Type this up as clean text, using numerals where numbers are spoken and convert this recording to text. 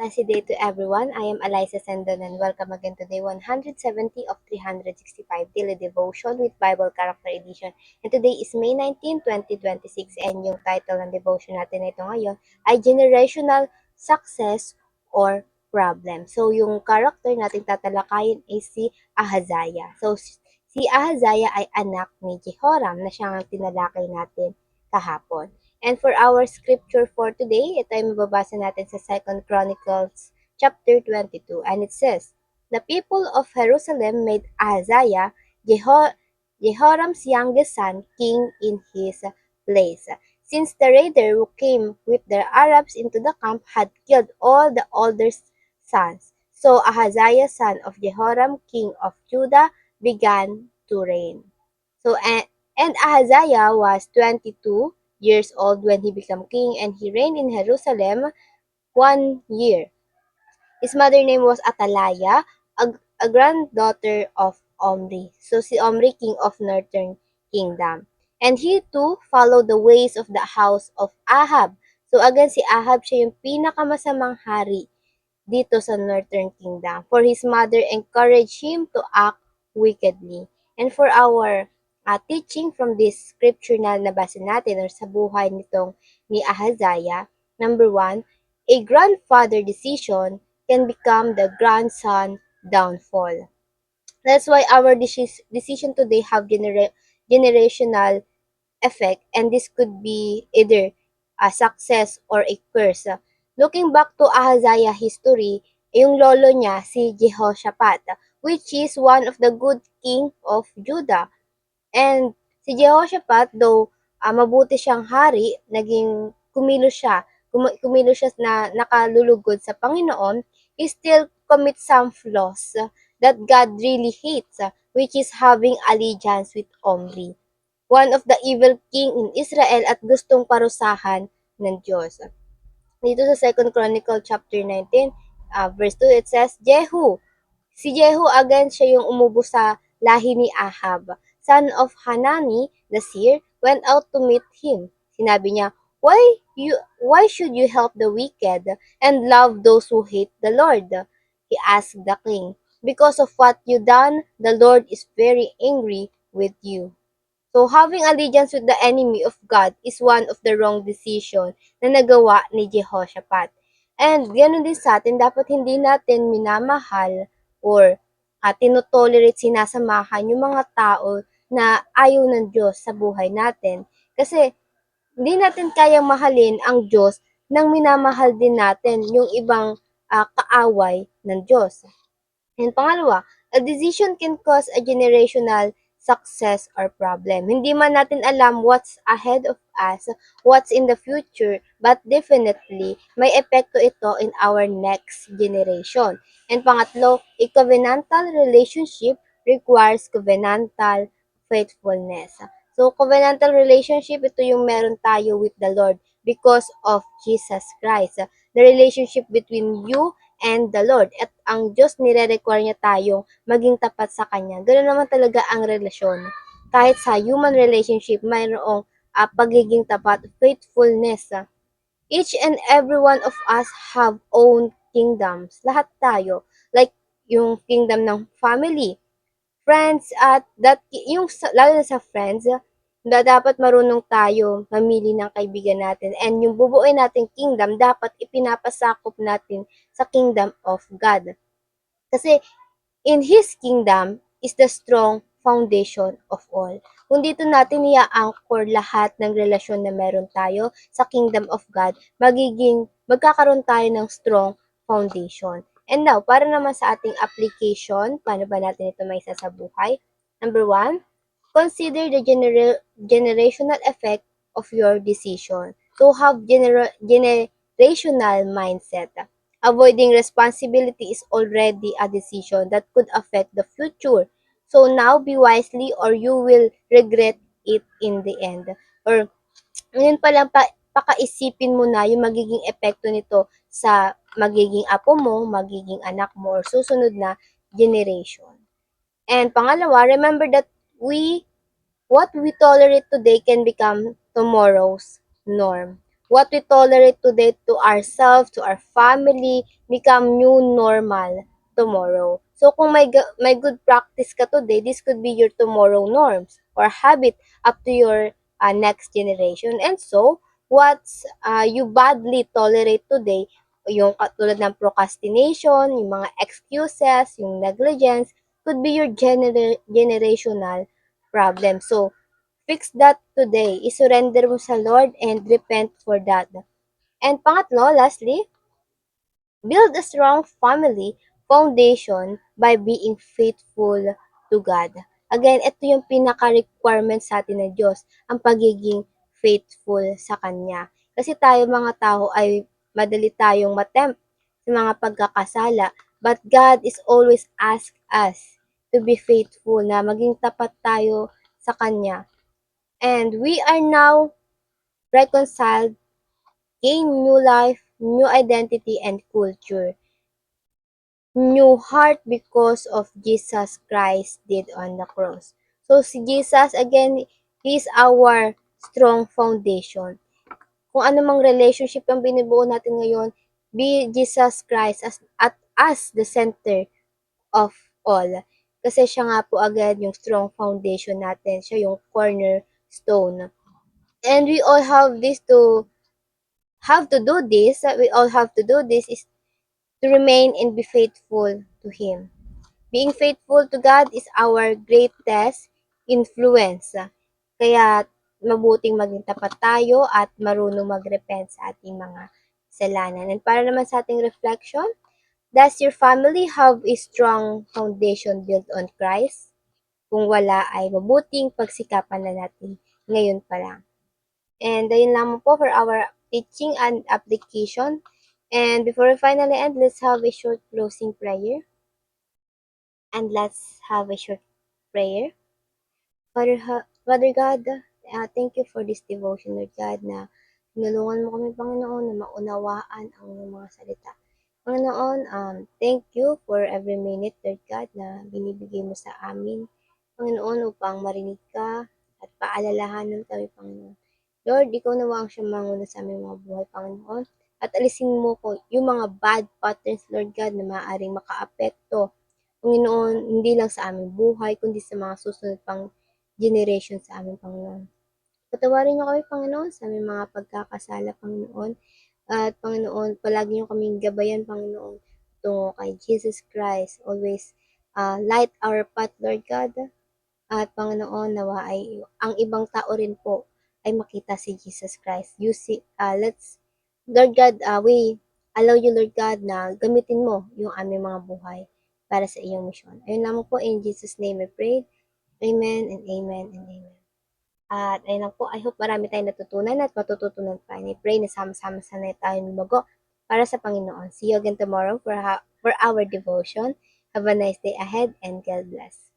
blessed day to everyone. I am Eliza Sendon and welcome again to day 170 of 365 Daily Devotion with Bible Character Edition. And today is May 19, 2026 and yung title ng devotion natin ito ngayon ay Generational Success or Problem. So yung character natin tatalakayin ay si Ahaziah. So si Ahaziah ay anak ni Jehoram na siyang tinalakay natin kahapon. And for our scripture for today, ito ay mababasa natin sa 2 Chronicles chapter 22. And it says, "The people of Jerusalem made Ahaziah, Jehoram's youngest son, king in his place, since the raider who came with the Arabs into the camp had killed all the older sons. So Ahaziah, son of Jehoram, king of Judah, began to reign." So, and Ahaziah was 22 years old when he became king, and he reigned in Jerusalem 1 year. His mother name was Athaliah, a granddaughter of Omri. So si Omri, king of Northern Kingdom. And he too followed the ways of the house of Ahab. So again, si Ahab siya yung pinakamasamang hari dito sa Northern Kingdom, for his mother encouraged him to act wickedly. And for our teaching from this scripture na nabasa natin or sa buhay nitong ni Ahaziah, number one, a grandfather decision can become the grandson downfall. That's why our decision today have generational effect, and this could be either a success or a curse. Looking back to Ahaziah history, yung lolo niya si Jehoshaphat, which is one of the good king of Judah. And si Jehoshaphat, though mabuti siyang hari, naging kumilos siya na nakalulugod sa Panginoon, he still commits some flaws that God really hates, which is having allegiance with Omri, one of the evil king in Israel at gustong parusahan ng Diyos. Dito sa 2 Chronicle chapter 19, verse 2, it says, Si Jehu again siya yung umubo sa lahi ni Ahab, son of Hanani the seer, went out to meet him. Sinabi niya, why should you help the wicked and love those who hate the Lord? He asked the king. Because of what you done, the Lord is very angry with you. So, having allegiance with the enemy of God is one of the wrong decision na nagawa ni Jehoshaphat. And ganoon din sa atin, dapat hindi natin minamahal or tinotolerate, sinasamahan yung mga tao na ayaw ng Diyos sa buhay natin. Kasi hindi natin kayang mahalin ang Diyos nang minamahal din natin yung ibang kaaway ng Diyos. And pangalawa, a decision can cause a generational success or problem. Hindi man natin alam what's ahead of us, what's in the future, but definitely may epekto ito in our next generation. And pangatlo, a covenantal relationship requires covenantal faithfulness. So, covenantal relationship, ito yung meron tayo with the Lord because of Jesus Christ. The relationship between you and the Lord. At ang Diyos nire-require niya tayong maging tapat sa Kanya. Ganoon naman talaga ang relasyon. Kahit sa human relationship, mayroong pagiging tapat, faithfulness. Each and every one of us have own kingdoms. Lahat tayo. Like yung kingdom ng family, friends, at yung lalo na sa friends, na dapat marunong tayo mamili ng kaibigan natin, and yung bubuuin nating kingdom dapat ipinapasakop natin sa kingdom of God. Kasi in His kingdom is the strong foundation of all. Kung dito natin i-anchor lahat ng relasyon na meron tayo sa kingdom of God, magkakaroon tayo ng strong foundation. And now, para naman sa ating application, paano ba natin ito may sa buhay? Number one, consider the generational effect of your decision. To have generational mindset. Avoiding responsibility is already a decision that could affect the future. So now be wisely or you will regret it in the end. Or ngayon pa lang pakaisipin mo na yung magiging epekto nito sa magiging apo mo, magiging anak mo, or susunod na generation. And pangalawa, remember that what we tolerate today can become tomorrow's norm. what we tolerate today to ourselves, to our family, become new normal tomorrow. So kung may good practice ka today, this could be your tomorrow norms or habit up to your next generation. And so, what's you badly tolerate today, yung katulad ng procrastination, yung mga excuses, yung negligence, could be your generational problem. So, fix that today. I-surrender mo sa Lord and repent for that. And pangatlo, lastly, build a strong family foundation by being faithful to God. Again, ito yung pinaka-requirement sa atin ng Diyos, ang pagiging faithful sa Kanya. Kasi tayo mga tao ay madali tayong matempt sa mga pagkakasala, but God is always ask us to be faithful, na maging tapat tayo sa Kanya. And we are now reconciled, gain new life, new identity, and culture. New heart because of Jesus Christ did on the cross. So si Jesus again, He is our strong foundation. Kung ano mang relationship ang binubuo natin ngayon, be Jesus Christ as the center of all. Kasi siya nga po agad yung strong foundation natin. Siya yung cornerstone. And we all have to do this is to remain and be faithful to Him. Being faithful to God is our greatest influence. Kaya mabuting maging tapat tayo at marunong mag-repent sa ating mga kasalanan. And para naman sa ating reflection, does your family have a strong foundation built on Christ? Kung wala ay mabuting pagsikapan na natin ngayon pa lang. And ayun lamang po for our teaching and application. And before we finally end, let's have a short closing prayer. And let's have a short prayer. Father God, thank you for this devotion, Lord God, na tinulungan mo kami, Panginoon, na maunawaan ang iyong mga salita. Panginoon, thank you for every minute, Lord God, na binibigay mo sa amin, Panginoon, upang marinig ka at paalalahanan kami, Panginoon. Lord, ikaw nawa ang siyang manguna sa aming mga buhay, Panginoon, at alisin mo ko yung mga bad patterns, Lord God, na maaaring makaapekto, Panginoon, hindi lang sa aming buhay, kundi sa mga susunod pang generation sa aming Panginoon. Patawarin niyo kami, Panginoon, sa aming mga pagkakasala, Panginoon. At Panginoon, palagi niyo kaming gabayan, Panginoon, tungo kay Jesus Christ. Always light our path, Lord God. At Panginoon, nawa ay ang ibang tao rin po ay makita si Jesus Christ. Lord God, we allow you, Lord God, na gamitin mo yung aming mga buhay para sa iyong misyon. Ayun lamang po, in Jesus' name I pray. Amen and amen and amen. At ayun lang po, I hope marami tayong natutunan at matututunan pa. And I pray na sama-sama sana tayong lumago para sa Panginoon. See you again tomorrow for our devotion. Have a nice day ahead and God bless.